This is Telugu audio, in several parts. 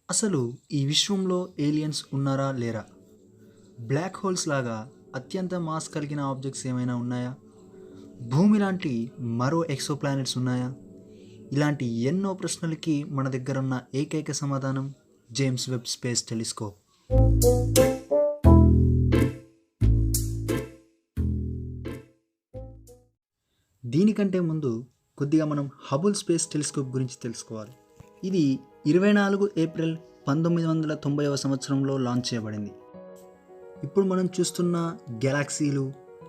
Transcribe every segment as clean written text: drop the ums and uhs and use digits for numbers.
అసలు ఈ విశ్వంలో ఏలియన్స్ ఉన్నారా లేరా? బ్లాక్ హోల్స్ లాగా అత్యంత మాస్ కలిగిన ఆబ్జెక్ట్స్ ఏమైనా ఉన్నాయా? భూమి లాంటి మరో ఎక్సోప్లానెట్స్ ఉన్నాయా? ఇలాంటి ఎన్నో ప్రశ్నలకి మన దగ్గర ఉన్న ఏకైక సమాధానం జేమ్స్ వెబ్ స్పేస్ టెలిస్కోప్. దీనికంటే ముందు కొద్దిగా మనం హబుల్ స్పేస్ టెలిస్కోప్ గురించి తెలుసుకోవాలి. ఇది 24 ఏప్రిల్ 1990వ సంవత్సరంలో లాంచ్ చేయబడింది. ఇప్పుడు మనం చూస్తున్న గెలాక్సీలు,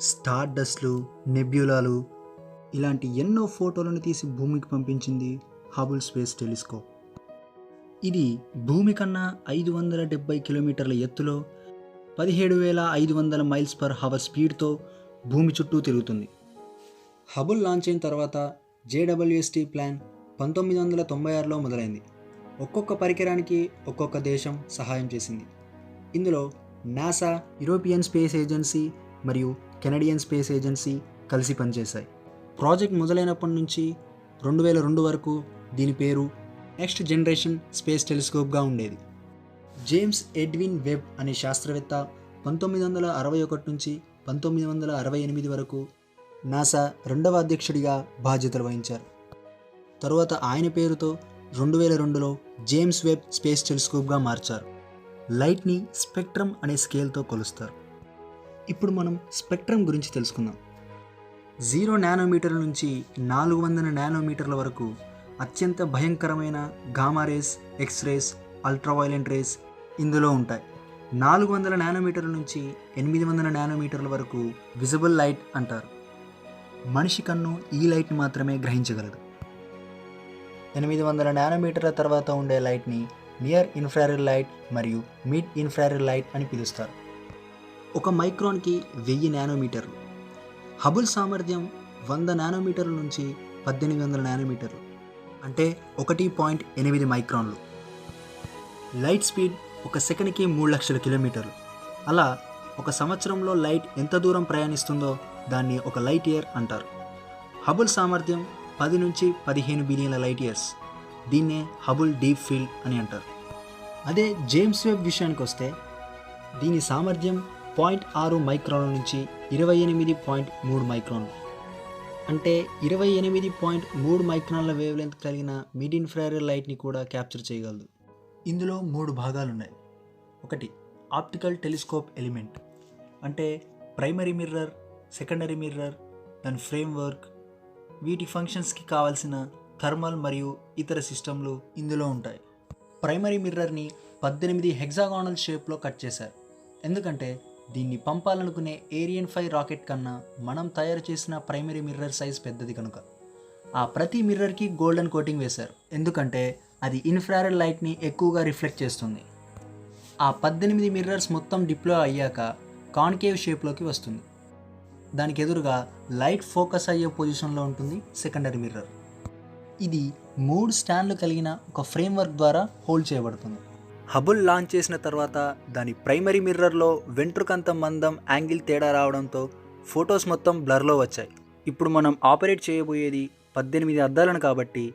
స్టార్ డస్ట్లు, నెబ్యులాలు ఇలాంటి ఎన్నో ఫోటోలను తీసి భూమికి పంపించింది హబుల్ స్పేస్ టెలిస్కోప్. ఇది భూమి కన్నా 570 కిలోమీటర్ల ఎత్తులో 17,500 మైల్స్ పర్ హవర్ స్పీడ్తో భూమి చుట్టూ తిరుగుతుంది. హబుల్ లాంచ్ అయిన తర్వాత జేడబ్ల్యూఎస్టీ ప్లాన్ 1996లో మొదలైంది. ఒక్కొక్క పరికరానికి ఒక్కొక్క దేశం సహాయం చేసింది. ఇందులో నాసా, యూరోపియన్ స్పేస్ ఏజెన్సీ మరియు కెనడియన్ స్పేస్ ఏజెన్సీ కలిసి పనిచేశాయి. ప్రాజెక్ట్ మొదలైనప్పటి నుంచి 2002 వరకు దీని పేరు నెక్స్ట్ జనరేషన్ స్పేస్ టెలిస్కోప్గా ఉండేది. జేమ్స్ ఎడ్విన్ వెబ్ అనే శాస్త్రవేత్త 1961 నుంచి 1968 వరకు నాసా రెండవ అధ్యక్షుడిగా బాధ్యతలు వహించారు. తరువాత ఆయన పేరుతో 2002లో జేమ్స్ వెబ్ స్పేస్ టెలిస్కోప్గా మార్చారు. లైట్ని స్పెక్ట్రమ్ అనే స్కేల్తో కొలుస్తారు. ఇప్పుడు మనం స్పెక్ట్రమ్ గురించి తెలుసుకుందాం. 0 నానోమీటర్ల నుంచి 400 నానోమీటర్ల వరకు అత్యంత భయంకరమైన గామా రేస్, ఎక్స్రేస్, అల్ట్రావైలెంట్ రేస్ ఇందులో ఉంటాయి. 400 నానోమీటర్ల నుంచి 800 నానోమీటర్ల వరకు విజిబుల్ లైట్ అంటారు. మనిషి కన్ను ఈ లైట్ని మాత్రమే గ్రహించగలదు. 800 నానోమీటర్ల తర్వాత ఉండే లైట్ని నియర్ ఇన్ఫ్రారెడ్ లైట్ మరియు మిడ్ ఇన్ఫ్రారెడ్ లైట్ అని పిలుస్తారు. ఒక మైక్రాన్కి 1000 నానోమీటర్లు. హబుల్ సామర్థ్యం 100 నానోమీటర్ల నుంచి 1800 నానోమీటర్లు, అంటే 1.8 మైక్రాన్లు. లైట్ స్పీడ్ ఒక సెకండ్కి 3 లక్షల కిలోమీటర్లు. అలా ఒక సంవత్సరంలో లైట్ ఎంత దూరం ప్రయాణిస్తుందో దాన్ని ఒక లైట్ ఇయర్ అంటారు. హబుల్ సామర్థ్యం 10 నుంచి 15 బిలియన్ల లైట్ ఇయర్స్. దీన్నే హబుల్ డీప్ ఫీల్డ్ అని అంటారు. అదే జేమ్స్ వెబ్ విషయానికి వస్తే దీని సామర్థ్యం 0.6 మైక్రాన్ల నుంచి 28.3 మైక్రాన్లు, అంటే 28.3 మైక్రాన్ల వేవ్ లెంత్ కలిగిన మిడ్ ఇన్ఫ్రారెడ్ లైట్ని కూడా క్యాప్చర్ చేయగలదు. ఇందులో 3 భాగాలు ఉన్నాయి. ఒకటి ఆప్టికల్ టెలిస్కోప్ ఎలిమెంట్, అంటే ప్రైమరీ మిర్రర్, సెకండరీ మిర్రర్, దాని ఫ్రేమ్వర్క్, వీటి ఫంక్షన్స్కి కావాల్సిన థర్మల్ మరియు ఇతర సిస్టంలు ఇందులో ఉంటాయి. ప్రైమరీ మిర్రర్ని 18 హెక్సాగానల్ షేప్లో కట్ చేశారు. ఎందుకంటే దీన్ని పంపాలనుకునే ఏరియన్ 5 రాకెట్ కన్నా మనం తయారు చేసిన ప్రైమరీ మిర్రర్ సైజ్ పెద్దది కనుక. ఆ ప్రతి మిర్రర్కి గోల్డెన్ కోటింగ్ వేశారు, ఎందుకంటే అది ఇన్ఫ్రారెడ్ లైట్ని ఎక్కువగా రిఫ్లెక్ట్ చేస్తుంది. ఆ 18 మిర్రర్స్ మొత్తం డిప్లాయ్ అయ్యాక కాన్కేవ్ షేప్లోకి వస్తుంది. దానికి ఎదురుగా లైట్ ఫోకస్ అయ్యే పొజిషన్లో ఉంటుంది సెకండరీ మిర్రర్. ఇది 3 స్టాండ్లు కలిగిన ఒక ఫ్రేమ్వర్క్ ద్వారా హోల్డ్ చేయబడుతుంది. హబుల్ లాంచ్ చేసిన తర్వాత దాని ప్రైమరీ మిర్రర్లో వెంట్రుకంత మందం యాంగిల్ తేడా రావడంతో ఫొటోస్ మొత్తం బ్లర్లో వచ్చాయి. ఇప్పుడు మనం ఆపరేట్ చేయబోయేది 18 అద్దాలను కాబట్టి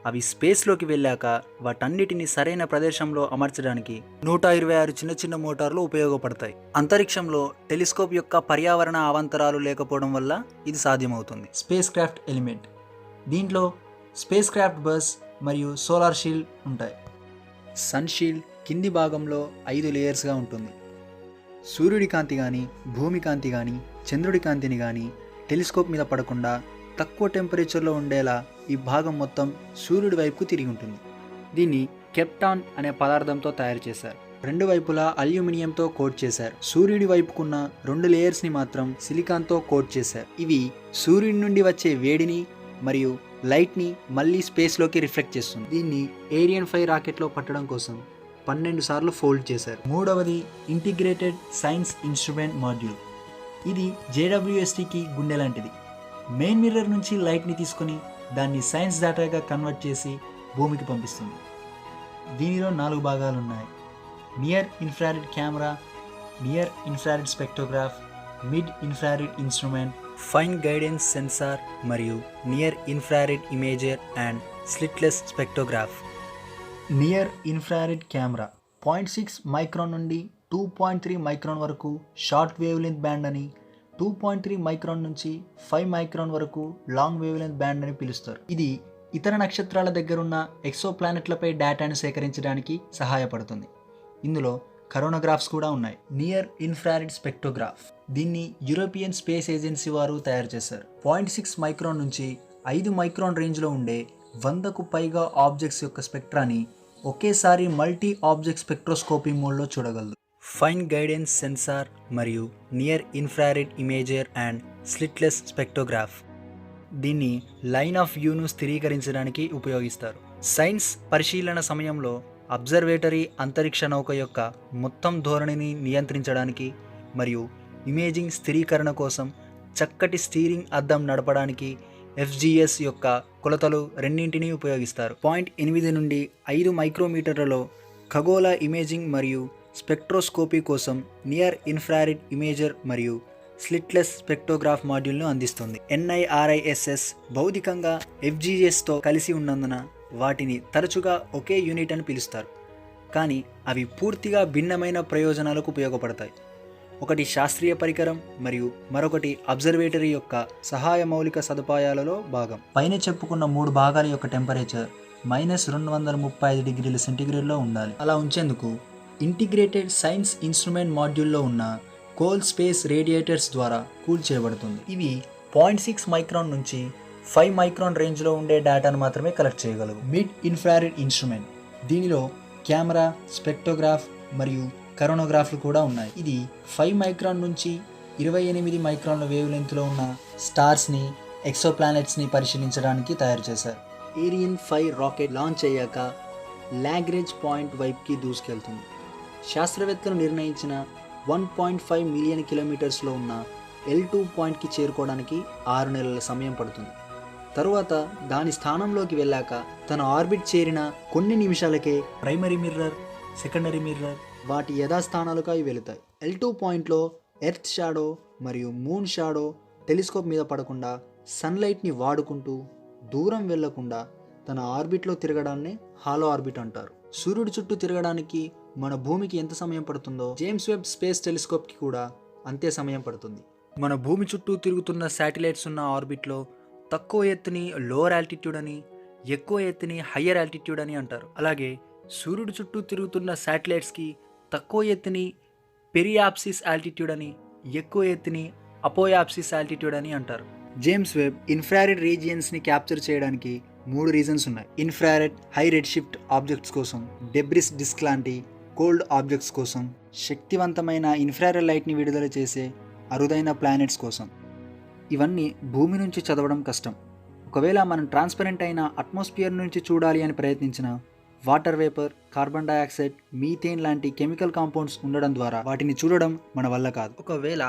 అవి స్పేస్లోకి వెళ్ళాక వాటన్నిటిని సరైన ప్రదేశంలో అమర్చడానికి 126 చిన్న చిన్న మోటార్లు ఉపయోగపడతాయి. అంతరిక్షంలో టెలిస్కోప్ యొక్క పర్యావరణ అవాంతరాలు లేకపోవడం వల్ల ఇది సాధ్యమవుతుంది. స్పేస్ క్రాఫ్ట్ ఎలిమెంట్, దీంట్లో స్పేస్ క్రాఫ్ట్ బస్ మరియు సోలార్ షీల్డ్ ఉంటాయి. సన్ షీల్డ్ కింది భాగంలో 5 లేయర్స్గా ఉంటుంది. సూర్యుడి కాంతి కానీ, భూమి కాంతి కానీ, చంద్రుడి కాంతిని కానీ టెలిస్కోప్ మీద పడకుండా తక్కువ టెంపరేచర్లో ఉండేలా ఈ భాగం మొత్తం సూర్యుడి వైపుకు తిరిగి ఉంటుంది. దీన్ని కెప్టాన్ అనే పదార్థంతో తయారు చేశారు. 2 వైపులా అల్యూమినియంతో కోట్ చేశారు. సూర్యుడి వైపుకున్న 2 లేయర్స్ని మాత్రం సిలికాన్తో కోట్ చేశారు. ఇవి సూర్యుడి నుండి వచ్చే వేడిని మరియు లైట్ని మళ్ళీ స్పేస్లోకి రిఫ్లెక్ట్ చేస్తుంది. దీన్ని ఏరియన్ 5 రాకెట్లో పట్టడం కోసం 12 సార్లు ఫోల్డ్ చేశారు. మూడవది ఇంటిగ్రేటెడ్ సైన్స్ ఇన్స్ట్రుమెంట్ మాడ్యూల్. ఇది జేడబ్ల్యూఎస్టీకి గుండె లాంటిది. మెయిన్ మిర్రర్ నుంచి లైట్ని తీసుకొని దాన్ని సైన్స్ డేటాగా కన్వర్ట్ చేసి భూమికి పంపిస్తుంది. దీనిలో 4 భాగాలు ఉన్నాయి: near infrared camera, near infrared spectrograph, mid infrared instrument, fine guidance sensor మరియు near infrared imager and slitless spectrograph. Near infrared camera 0.6 micron నుండి 2.3 మైక్రాన్ వరకు షార్ట్ వేవ్ లెంత్ బ్యాండ్ అని, 2.3 మైక్రాన్ నుంచి 5 మైక్రాన్ వరకు లాంగ్ వేవ్ లెంత్ బ్యాండ్ అని పిలుస్తారు. ఇది ఇతర నక్షత్రాల దగ్గరున్న ఎక్సో ప్లానెట్లపై డేటాను సేకరించడానికి సహాయపడుతుంది. ఇందులో కరోనోగ్రాఫ్స్ కూడా ఉన్నాయి. నియర్ ఇన్ఫ్రారెడ్ స్పెక్ట్రోగ్రాఫ్, దీన్ని యూరోపియన్ స్పేస్ ఏజెన్సీ వారు తయారు చేశారు. 0.6 మైక్రాన్ నుంచి 5 మైక్రాన్ రేంజ్లో ఉండే 100కు పైగా ఆబ్జెక్ట్స్ యొక్క స్పెక్ట్రాని ఒకేసారి మల్టీ ఆబ్జెక్ట్ స్పెక్ట్రోస్కోపీ మోడ్లో చూడగలదు. ఫైన్ గైడెన్స్ సెన్సార్ మరియు near infrared imager and slitless spectrograph, దీన్ని లైన్ ఆఫ్ వ్యూను స్థిరీకరించడానికి ఉపయోగిస్తారు. సైన్స్ పరిశీలన సమయంలో అబ్జర్వేటరీ అంతరిక్ష నౌక యొక్క మొత్తం ధోరణిని నియంత్రించడానికి మరియు ఇమేజింగ్ స్థిరీకరణ కోసం చక్కటి స్టీరింగ్ అద్దం నడపడానికి FGS యొక్క కొలతలు రెండింటినీ ఉపయోగిస్తారు. 0.8 నుండి 5 మైక్రోమీటర్లలో ఖగోళ ఇమేజింగ్ మరియు స్పెక్ట్రోస్కోపీ కోసం నియర్ ఇన్ఫ్రారెడ్ ఇమేజర్ మరియు స్లిట్లెస్ స్పెక్ట్రోగ్రాఫ్ మాడ్యూల్ను అందిస్తుంది. NIRISS భౌతికంగా FGSతో కలిసి ఉన్నందున వాటిని తరచుగా ఒకే యూనిట్ అని పిలుస్తారు, కానీ అవి పూర్తిగా భిన్నమైన ప్రయోజనాలకు ఉపయోగపడతాయి. ఒకటి శాస్త్రీయ పరికరం మరియు మరొకటి అబ్జర్వేటరీ యొక్క సహాయ మౌలిక సదుపాయాలలో భాగం. పైన చెప్పుకున్న 3 భాగాల యొక్క టెంపరేచర్ -235 డిగ్రీల సెంటీగ్రేడ్లో ఉండాలి. అలా ఉంచేందుకు ఇంటిగ్రేటెడ్ సైన్స్ ఇన్స్ట్రుమెంట్ మాడ్యూల్లో ఉన్న కోల్ స్పేస్ రేడియేటర్స్ ద్వారా కూల్ చేయబడుతుంది. ఇవి 0.6 మైక్రాన్ నుంచి 5 మైక్రాన్ రేంజ్లో ఉండే డేటాను మాత్రమే కలెక్ట్ చేయగలవు. మిడ్ ఇన్ఫ్రారెడ్ ఇన్స్ట్రుమెంట్, దీనిలో కెమెరా, స్పెక్ట్రోగ్రాఫ్ మరియు కరోనోగ్రాఫ్లు కూడా ఉన్నాయి. ఇది 5 మైక్రాన్ నుంచి 28 మైక్రాన్ల వేవ్ లెంత్లో ఉన్న స్టార్స్ని, ఎక్సో ప్లానెట్స్ని పరిశీలించడానికి తయారు చేశారు. ఏరియన్ 5 రాకెట్ లాంచ్ అయ్యాక లాగ్రేంజ్ పాయింట్ వైపుకి దూసుకెళ్తుంది. శాస్త్రవేత్తలు నిర్ణయించిన 1.5 మిలియన్ కిలోమీటర్స్లో ఉన్న L2 పాయింట్కి చేరుకోవడానికి 6 నెలల సమయం పడుతుంది. తరువాత దాని స్థానంలోకి వెళ్ళాక తన ఆర్బిట్ చేరిన కొన్ని నిమిషాలకే ప్రైమరీ మిర్రర్, సెకండరీ మిర్రర్ వాటి యథాస్థానాలుగా వెళుతాయి. L2 పాయింట్లో ఎర్త్ షాడో మరియు మూన్ షాడో టెలిస్కోప్ మీద పడకుండా సన్లైట్ని వాడుకుంటూ దూరం వెళ్లకుండా తన ఆర్బిట్లో తిరగడాన్ని హాలో ఆర్బిట్ అంటారు. సూర్యుడి చుట్టూ తిరగడానికి మన భూమికి ఎంత సమయం పడుతుందో జేమ్స్ వెబ్ స్పేస్ టెలిస్కోప్కి కూడా అంతే సమయం పడుతుంది. మన భూమి చుట్టూ తిరుగుతున్న శాటిలైట్స్ ఉన్న ఆర్బిట్లో తక్కువ ఎత్తుని లోవర్ ఆల్టిట్యూడ్ అని, ఎక్కువ ఎత్తుని హయ్యర్ ఆల్టిట్యూడ్ అని అంటారు. అలాగే సూర్యుడి చుట్టూ తిరుగుతున్న శాటిలైట్స్కి తక్కువ ఎత్తుని పెరియాప్సిస్ ఆల్టిట్యూడ్ అని, ఎక్కువ ఎత్తుని అపోయాప్సిస్ ఆల్టిట్యూడ్ అని అంటారు. జేమ్స్ వెబ్ ఇన్ఫ్రారెడ్ రీజియన్స్ని క్యాప్చర్ చేయడానికి 3 రీజన్స్ ఉన్నాయి. Infrared high red shift objects కోసం, డెబ్రిస్ డిస్క్ లాంటి కోల్డ్ ఆబ్జెక్ట్స్ కోసం, శక్తివంతమైన ఇన్ఫ్రారెడ్ లైట్ని విడుదల చేసే అరుదైన ప్లానెట్స్ కోసం. ఇవన్నీ భూమి నుంచి చదవడం కష్టం. ఒకవేళ మనం ట్రాన్స్పరెంట్ అయిన అట్మాస్ఫియర్ నుంచి చూడాలి అని ప్రయత్నించిన water vapour, carbon dioxide, methane లాంటి కెమికల్ కాంపౌండ్స్ ఉండడం ద్వారా వాటిని చూడడం మన వల్ల కాదు. ఒకవేళ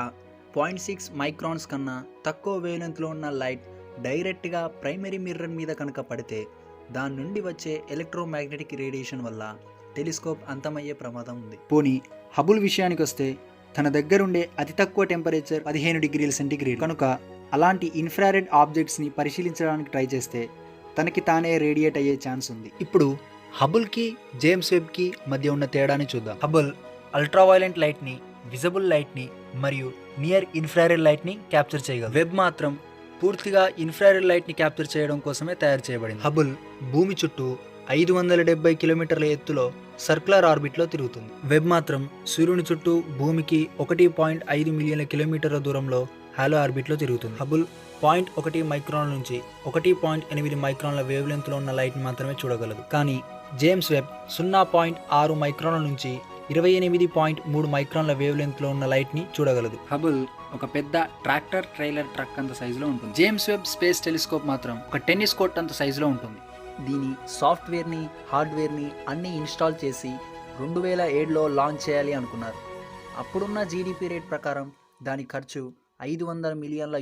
0.6 మైక్రాన్స్ కన్నా తక్కువ వేవ్లెంత్లో ఉన్న లైట్ డైరెక్ట్గా ప్రైమరీ మిర్రర్ మీద కనుక పడితే దాని నుండి వచ్చే ఎలక్ట్రోమాగ్నెటిక్ రేడియేషన్ వల్ల టెలిస్కోప్ అంతమయ్యే ప్రమాదం ఉంది. పోనీ హబుల్ విషయానికి వస్తే తన దగ్గరుండే అతి తక్కువ టెంపరేచర్ 15 డిగ్రీల సెంటీగ్రేడ్ కనుక అలాంటి ఇన్ఫ్రారెడ్ ఆబ్జెక్ట్స్ని పరిశీలించడానికి ట్రై చేస్తే తనకి తానే రేడియేట్ అయ్యే ఛాన్స్ ఉంది. ఇప్పుడు హబుల్కి జేమ్స్ వెబ్కి మధ్య ఉన్న తేడాని చూద్దాం. హబుల్ అల్ట్రావైలెంట్ లైట్ని, విజిబుల్ లైట్ని మరియు నియర్ ఇన్ఫ్రారెడ్ లైట్ని క్యాప్చర్ చేయగలదు. వెబ్ మాత్రం పూర్తిగా ఇన్ఫ్రారెడ్ లైట్ని క్యాప్చర్ చేయడం కోసమే తయారు చేయబడింది. హబుల్ భూమి చుట్టూ 570 కిలోమీటర్ల ఎత్తులో సర్క్యులర్ ఆర్బిట్లో తిరుగుతుంది. వెబ్ మాత్రం సూర్యుని చుట్టూ భూమికి 1.5 మిలియన్ల కిలోమీటర్ల దూరంలో హాలో ఆర్బిట్లో తిరుగుతుంది. హబుల్ 0.1 మైక్రాన్ నుంచి 1.8 మైక్రాన్ల వేవ్ లెంత్లో ఉన్న లైట్ని మాత్రమే చూడగలదు. కానీ జేమ్స్ వెబ్ 0.6 మైక్రాన్ల నుంచి 28.3 మైక్రాన్ల వేవ్ లెంత్లో ఉన్న లైట్ని చూడగలదు. హబుల్ ఒక పెద్ద ట్రాక్టర్ ట్రైలర్ ట్రక్ అంత సైజులో ఉంటుంది. జేమ్స్ వెబ్ స్పేస్ టెలిస్కోప్ మాత్రం ఒక టెన్నిస్ కోర్ట్ అంత సైజులో ఉంటుంది. దీని సాఫ్ట్వేర్ని, హార్డ్వేర్ని అన్నీ ఇన్స్టాల్ చేసి 2007లో లాంచ్ చేయాలి అనుకున్నారు. అప్పుడున్న జీడిపి రేట్ ప్రకారం దాని ఖర్చు $500 మిలియన్ల.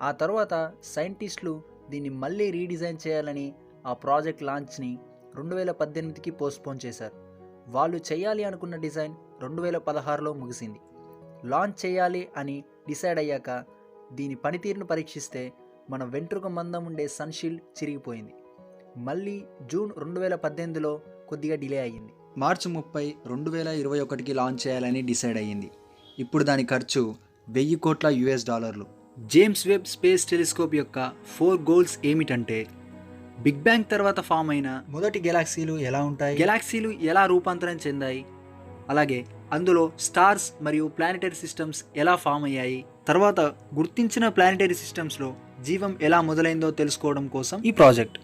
ఆ తర్వాత సైంటిస్టులు దీన్ని మళ్ళీ రీడిజైన్ చేయాలని ఆ ప్రాజెక్ట్ లాంచ్ని 2018కి పోస్ట్పోన్ చేశారు. వాళ్ళు చేయాలి అనుకున్న డిజైన్ 2016లో ముగిసింది. లాంచ్ చేయాలి అని డిసైడ్ అయ్యాక దీని పనితీరును పరీక్షిస్తే మన వెంట్రుక మందం ఉండే సన్షీల్డ్ చిరిగిపోయింది. మళ్ళీ జూన్ 2018లో కొద్దిగా డిలే అయ్యింది. మార్చి 30, 2021కి లాంచ్ చేయాలని డిసైడ్ అయ్యింది. ఇప్పుడు దాని ఖర్చు $1000 కోట్ల. జేమ్స్ వెబ్ స్పేస్ టెలిస్కోప్ యొక్క 4 గోల్స్ ఏమిటంటే, బిగ్ బ్యాంగ్ తర్వాత ఫామ్ అయిన మొదటి గెలాక్సీలు ఎలా ఉంటాయి, గెలాక్సీలు ఎలా రూపాంతరం చెందాయి, అలాగే అందులో స్టార్స్ మరియు ప్లానెటరీ సిస్టమ్స్ ఎలా ఫామ్ అయ్యాయి, తర్వాత గుర్తించిన ప్లానెటరీ సిస్టమ్స్లో జీవం ఎలా మొదలైందో తెలుసుకోవడం కోసం ఈ ప్రాజెక్ట్.